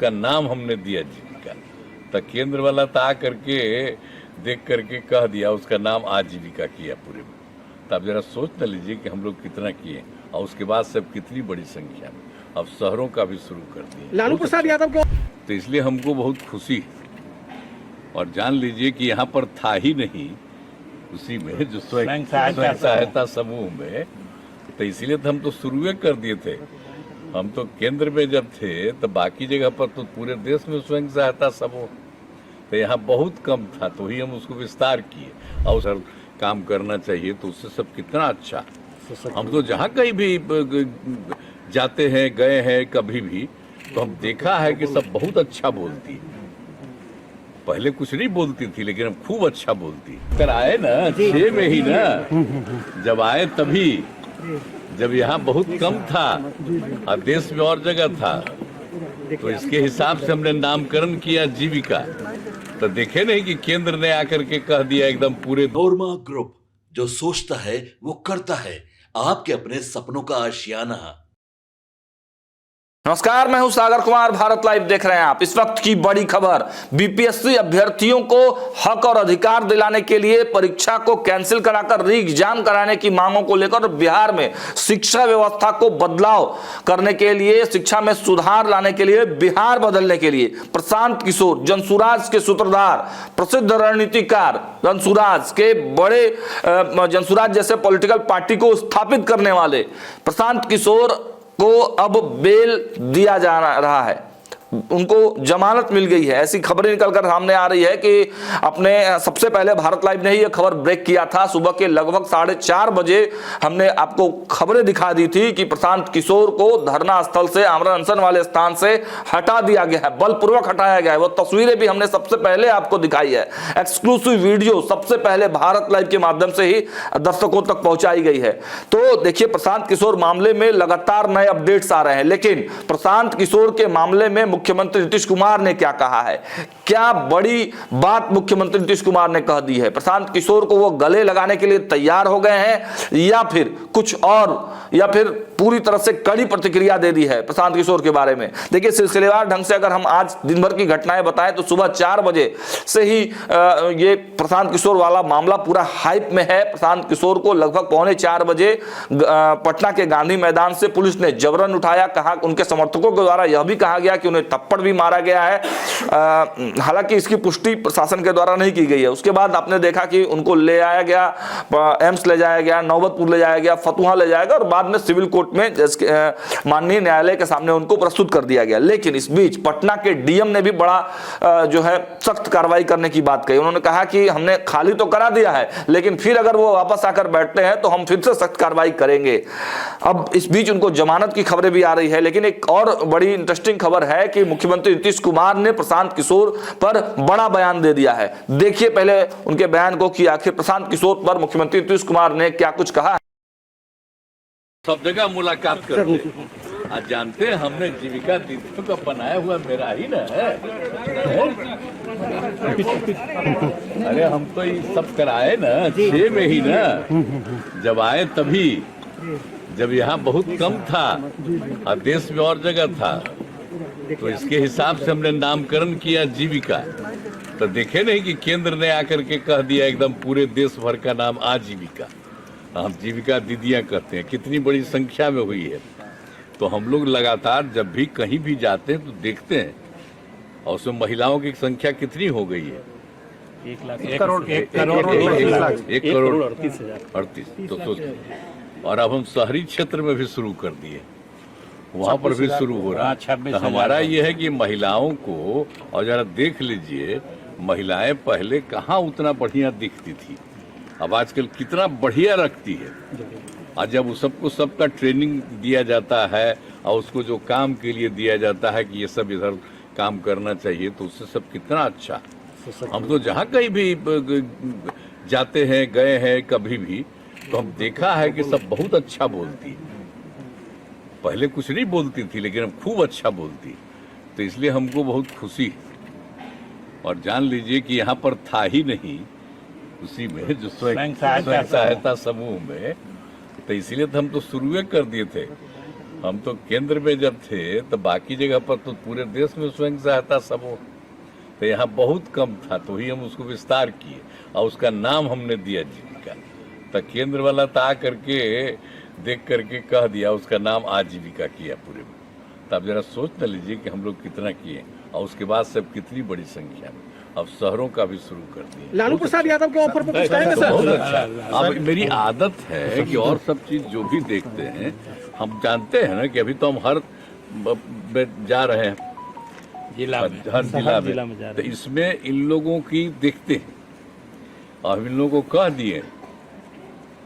उसका नाम हमने दिया जीविका। तो केंद्र वाला तो आ करके देख करके कह दिया उसका नाम आजीविका किया पूरे में। तो आप जरा सोच न लीजिए कि हम लोग कितना किए, और उसके बाद सब कितनी बड़ी संख्या में अब शहरों का भी शुरू कर दिए लालू प्रसाद यादव को। तो इसलिए हमको बहुत खुशी है। और जान लीजिए कि यहाँ पर था ही नहीं उसी में जो स्वयं सहायता समूह में, तो इसीलिए तो हम तो शुरू कर दिए थे। हम तो केंद्र में जब थे तो बाकी जगह पर तो पूरे देश में स्वयं सहायता समूह, तो यहाँ बहुत कम था, तो ही हम उसको विस्तार किए। और सर काम करना चाहिए तो उससे सब कितना अच्छा। हम तो जहाँ कहीं भी जाते हैं, गए हैं कभी भी, तो हम देखा है कि सब बहुत अच्छा बोलती है। पहले कुछ नहीं बोलती थी लेकिन अब खूब अच्छा बोलती। कर आए ना 6 में ही ना, जब आए तभी, जब यहाँ बहुत कम था और देश में और जगह था, तो इसके हिसाब से हमने नामकरण किया जीविका। तो देखे नहीं कि केंद्र ने आकर के कह दिया एकदम पूरे। नोरमा ग्रुप, जो सोचता है वो करता है, आपके अपने सपनों का आशियाना। नमस्कार, मैं हूं सागर कुमार, भारत लाइव देख रहे हैं आप। इस वक्त की बड़ी खबर, बीपीएससी अभ्यर्थियों को हक और अधिकार दिलाने के लिए परीक्षा को कैंसिल कराकर री एग्जाम कराने की मांगों को लेकर बिहार में शिक्षा व्यवस्था को बदलाव करने के लिए, शिक्षा में सुधार लाने के लिए, बिहार बदलने के लिए प्रशांत किशोर, जनसुराज के सूत्रधार, प्रसिद्ध रणनीतिकार जनसुराज के बड़े जनसुराज जैसे पॉलिटिकल पार्टी को स्थापित करने वाले प्रशांत किशोर को अब बेल दिया जा रहा है, उनको जमानत मिल गई है। ऐसी खबरें निकलकर सामने आ रही है कि अपने सबसे पहले भारत लाइव ने ही यह खबर ब्रेक किया था। सुबह के लगभग 4:30 बजे हमने आपको खबरें दिखा दी थी कि प्रशांत किशोर को धरना स्थल से, आमरण अनशन वाले स्थान से हटा दिया गया है, बलपूर्वक हटाया गया है। वो तस्वीरें भी हमने सबसे पहले आपको दिखाई है, एक्सक्लूसिव वीडियो सबसे पहले भारत लाइव के माध्यम से ही दर्शकों तक पहुंचाई गई है। तो देखिए, प्रशांत किशोर मामले में लगातार नए अपडेट्स आ रहे हैं, लेकिन प्रशांत किशोर के मामले में मुख्यमंत्री नीतीश कुमार ने क्या कहा है, क्या बड़ी बात मुख्यमंत्री नीतीश कुमार ने कह दी है। प्रशांत किशोर को वो गले लगाने के लिए तैयार हो गए हैं या फिर कुछ और, या फिर पूरी तरह से कड़ी प्रतिक्रिया दे दी है प्रशांत किशोर के बारे में। देखिए, सिलसिलेवार ढंग से अगर हम आज दिन भर की घटनाएं बताएं तो सुबह 4 बजे से ही ये प्रशांत किशोर वाला मामला पूरा हाइप में है। प्रशांत किशोर को लगभग 3:45 बजे पटना के गांधी मैदान से पुलिस ने जबरन उठाया। कहा, उनके समर्थकों के द्वारा यह भी कहा गया कि उन्हें थप्पड़ भी मारा गया है। हालांकि इसकी पुष्टि प्रशासन के द्वारा नहीं की गई है। उसके बाद आपने देखा कि उनको ले आया गया, एम्स ले जाया गया, नौबतपुर ले जाया गया, फतुहा ले जाया गया और बाद में सिविल कोर्ट में माननीय न्यायालय के सामने उनको प्रस्तुत कर दिया गया। लेकिन इस बीच पटना के डीएम ने भी बड़ा जो है सख्त कार्रवाई करने की बात कही। उन्होंने कहा कि हमने खाली तो करा दिया है, लेकिन फिर अगर वो वापस आकर बैठते हैं तो हम फिर से सख्त कार्रवाई करेंगे। अब इस बीच उनको जमानत की खबरें भी आ रही है, लेकिन एक और बड़ी इंटरेस्टिंग खबर है कि मुख्यमंत्री नीतीश कुमार ने प्रशांत किशोर पर बड़ा बयान दे दिया है। देखिए पहले उनके बयान को कि आखिर प्रशांत किशोर पर मुख्यमंत्री नीतीश कुमार ने क्या कुछ कहा। सब जगह मुलाकात करते हैं। आज जानते हैं, हमने जीविका दीदियों का बनाया हुआ मेरा ही ना है। अरे हम तो ये सब कराए ना 6 में ही ना, जब आए तभी, जब यहाँ बहुत कम था और देश में और जगह था, तो इसके हिसाब से हमने नामकरण किया जीविका। तो देखे नहीं कि केंद्र ने आकर के कह दिया एकदम पूरे देश भर का नाम आजीविका। हम जीविका दीदियां कहते हैं, कितनी बड़ी संख्या में हुई है। तो हम लोग लगातार जब भी कहीं भी जाते हैं तो देखते हैं, और उसमें महिलाओं की संख्या कितनी हो गई है, 1 करोड़ 38। तो सोचिए, और अब हम शहरी क्षेत्र में भी शुरू कर दिए, वहां पर भी शुरू हो रहा है। तो हमारा ये है कि महिलाओं को, और जरा देख लीजिए, महिलाएं पहले कहाँ उतना बढ़िया दिखती थी, अब आजकल कितना बढ़िया रखती है। और जब उस सबको सबका ट्रेनिंग दिया जाता है और उसको जो काम के लिए दिया जाता है कि ये सब इधर काम करना चाहिए, तो उससे सब कितना अच्छा। हम तो जहाँ कहीं भी जाते हैं, गए हैं कभी भी, तो हम देखा है कि सब बहुत अच्छा बोलती है। पहले कुछ नहीं बोलती थी लेकिन अब खूब अच्छा बोलती। तो इसलिए हमको बहुत खुशी है। और जान लीजिए कि यहाँ पर था ही नहीं उसी में जो स्वयं सहायता समूह में, तो इसीलिए तो हम तो शुरू कर दिए थे। हम तो केंद्र में जब थे तो बाकी जगह पर तो पूरे देश में स्वयं सहायता समूह, तो यहाँ बहुत कम था, तो ही हम उसको विस्तार किए और उसका नाम हमने दिया जीविका। तो केंद्र वाला तो आ करके देख करके कह दिया, उसका नाम आजीविका किया पूरे में। तो आप जरा सोच न लीजिए कि हम लोग कितना किए, और उसके बाद सब कितनी बड़ी संख्या में अब शहरों का भी शुरू कर दिए। लालू प्रसाद यादव के ऑफर पर कुछ कहेंगे सर? बहुत अच्छा। अब मेरी आदत है कि और सब चीज जो भी देखते हैं हम जानते हैं ना कि अभी तो हम हर जा रहे हैं हर जिला में, तो इसमें इन लोगों की देखते हैं और इन लोगों को कह दिए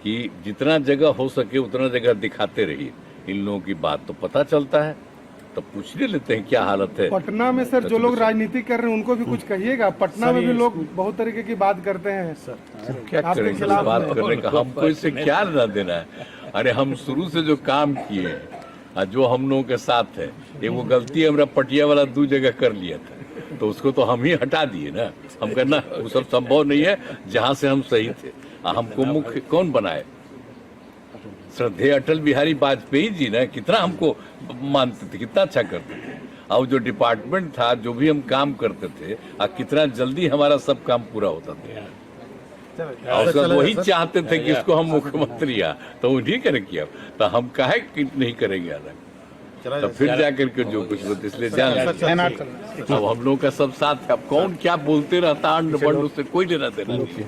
कि जितना जगह हो सके उतना जगह दिखाते रहिए। इन लोगों की बात तो पता चलता है, तो पूछ लेते हैं क्या हालत है। पटना में सर जो लोग राजनीति कर रहे हैं उनको भी कुछ कहिएगा। पटना में भी लोग बहुत तरीके की बात करते हैं सर। क्या करेंगे बात करने का, हमको इससे क्या लेना देना है। अरे हम शुरू से जो काम किए हैं, जो हम लोगों के साथ है, ये वो गलती हमारा पटिया वाला 2 जगह कर लिया था, तो उसको तो हम ही हटा दिए ना। हम कहना वो सब संभव नहीं है जहाँ से हम सही थे। हमको मुख्य कौन बनाए? श्रद्धेय अटल बिहारी वाजपेयी जी ना, कितना हमको मानते थे, कितना अच्छा करते थे। और जो डिपार्टमेंट था, जो भी हम काम करते थे, कितना जल्दी हमारा सब काम पूरा होता था। और सब वही चाहते थे कि इसको हम मुख्यमंत्री तो उन्हीं करे किया, तो हम काहे नहीं करेंगे अलग। तो फिर जाकर के जो कुछ होता, इसलिए जान अब हम लोगों का सब साथ है। अब कौन क्या बोलते रहता अंड बंड, उससे कोई लेना देना नहीं।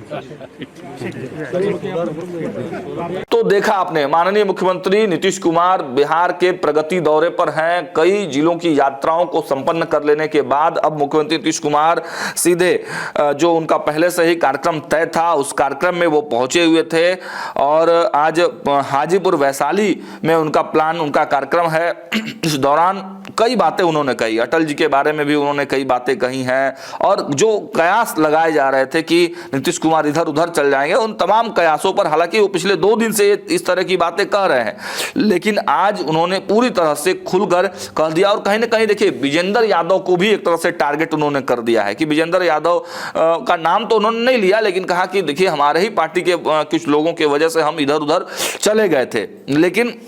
तो देखा आपने, माननीय मुख्यमंत्री नीतीश कुमार बिहार के प्रगति दौरे पर हैं। कई जिलों की यात्राओं को संपन्न कर लेने के बाद अब मुख्यमंत्री नीतीश कुमार सीधे जो उनका पहले से ही कार्यक्रम तय था, उस कार्यक्रम में वो पहुंचे हुए थे। और आज हाजीपुर वैशाली में उनका प्लान, उनका कार्यक्रम है। इस दौरान कई बातें उन्होंने कही, अटल जी के बारे में भी उन्होंने कई बातें कही हैं। और जो कयास लगाए जा रहे थे कि नीतीश कुमार इधर उधर चल जाएंगे, उन तमाम कयासों पर, हालांकि वो पिछले 2 दिन से इस तरह की बातें कह रहे हैं, लेकिन आज उन्होंने पूरी तरह से खुलकर कह दिया। और कहीं ना कहीं देखिए, विजेंद्र यादव को भी एक तरह से टारगेट उन्होंने कर दिया है कि विजेंद्र यादव का नाम तो उन्होंने नहीं लिया, लेकिन कहा कि देखिए हमारे ही पार्टी के कुछ लोगों की वजह से हम इधर उधर चले गए थे, लेकिन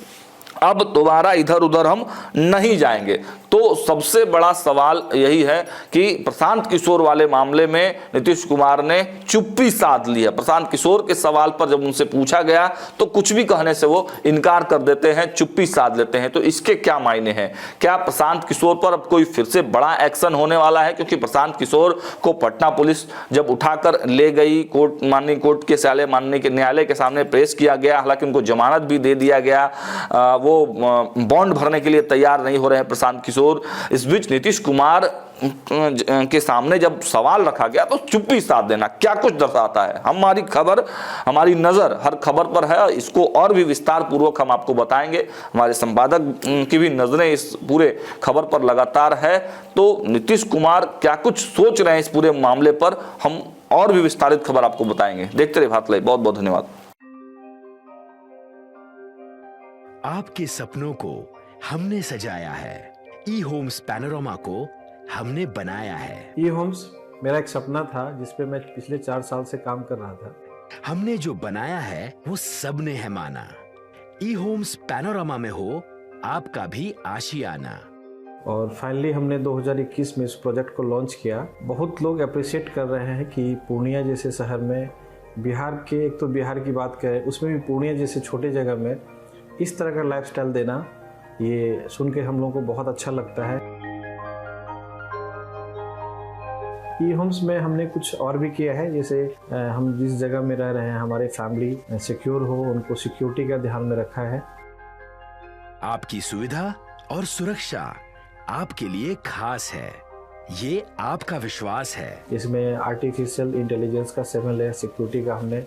अब दोबारा इधर उधर हम नहीं जाएंगे। तो सबसे बड़ा सवाल यही है कि प्रशांत किशोर वाले मामले में नीतीश कुमार ने चुप्पी साध ली है। प्रशांत किशोर के सवाल पर जब उनसे पूछा गया तो कुछ भी कहने से वो इनकार कर देते हैं, चुप्पी साध लेते हैं। तो इसके क्या मायने हैं? क्या प्रशांत किशोर पर अब कोई फिर से बड़ा एक्शन होने वाला है? क्योंकि प्रशांत किशोर को पटना पुलिस जब उठाकर ले गई, माननीय कोर्ट के माननीय न्यायालय के सामने पेश किया गया, हालांकि उनको जमानत भी दे दिया गया, वो बॉन्ड भरने के लिए तैयार नहीं हो रहे हैं प्रशांत किशोर। इस बीच नीतीश कुमार के सामने जब सवाल रखा गया तो चुप्पी साध देना क्या कुछ दर्शाता है? हमारी खबर, हमारी नजर हर खबर पर है, इसको और भी विस्तार पूर्वक हम आपको बताएंगे। हमारे संपादक की भी नजरें इस पूरे खबर पर लगातार है। तो नीतीश कुमार क्या कुछ सोच रहे हैं इस पूरे मामले पर, हम और भी विस्तारित खबर आपको बताएंगे। देखते रहिए भारत लाइव। बहुत बहुत धन्यवाद। आपके सपनों को हमने सजाया है, ई होम्स पैनोरामा को हमने बनाया है। ई होम्स मेरा एक सपना था जिस पे मैं पिछले 4 साल से काम कर रहा था। हमने जो बनाया है वो सबने है माना। ई होम्स पैनोरामा में हो आपका भी आशियाना। और फाइनली हमने 2021 में इस प्रोजेक्ट को लॉन्च किया। बहुत लोग अप्रिशिएट कर रहे हैं कि पूर्णिया जैसे शहर में, बिहार के, एक तो बिहार की बात करें उसमें भी पूर्णिया जैसे छोटे जगह में इस तरह का लाइफस्टाइल देना, ये सुन के हम लोगों को बहुत अच्छा लगता है। ई होम्स में हमने कुछ और भी किया है, जैसे हम जिस जगह में रह रहे हैं हमारे फैमिली सिक्योर हो, उनको सिक्योरिटी का ध्यान में रखा है। आपकी सुविधा और सुरक्षा आपके लिए खास है, ये आपका विश्वास है। इसमें आर्टिफिशियल इंटेलिजेंस का 7 लेयर सिक्योरिटी का हमने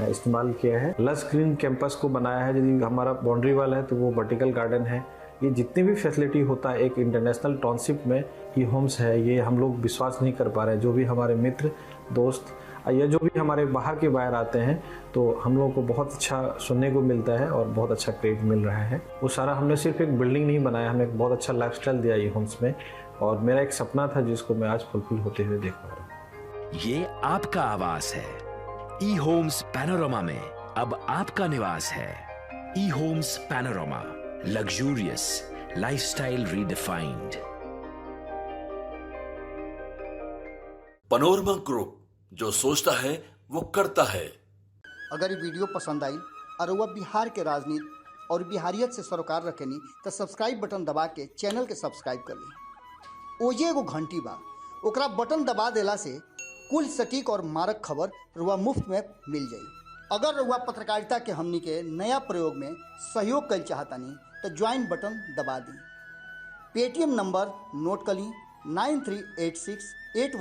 इस्तेमाल किया है। लस ग्रीन कैंपस को बनाया है। यदि हमारा बाउंड्री वाल है तो वो वर्टिकल गार्डन है। ये जितनी भी फैसिलिटी होता है एक इंटरनेशनल टाउनशिप में ई होम्स है, ये हम लोग विश्वास नहीं कर पा रहे हैं। जो भी हमारे मित्र, दोस्त या जो भी हमारे बाहर के बाहर आते हैं तो हम लोगों को बहुत अच्छा सुनने को मिलता है और बहुत अच्छा क्रेडिट मिल रहा है। वो सारा हमने सिर्फ एक बिल्डिंग नहीं बनाया, हमें एक बहुत अच्छा लाइफस्टाइल दिया ई होम्स में, और मेरा एक सपना था जिसको मैं आज फुलफिल होते हुए देख पा रहा हूँ। ये आपका आवास है। ई होम्स पैनोरामा में अब आपका निवास है। E homes Panorama, luxurious lifestyle redefined. Panorama group, जो सोचता है वो करता है। अगर ये वीडियो पसंद आई और वह बिहार के राजनीति और बिहारियत से सरोकार रखेनी तो सब्सक्राइब बटन दबा के चैनल के सब्सक्राइब कर ली। ओजे एगो घंटी बा, ओकरा बटन दबा देला से कुल सटीक और मारक खबर रुआ मुफ्त में मिल जाई। अगर रुआ पत्रकारिता के हमनी के नया प्रयोग में सहयोग कर चाहतानी तो ज्वाइन बटन दबा दी। पेटीएम नंबर नोट कर ली 938681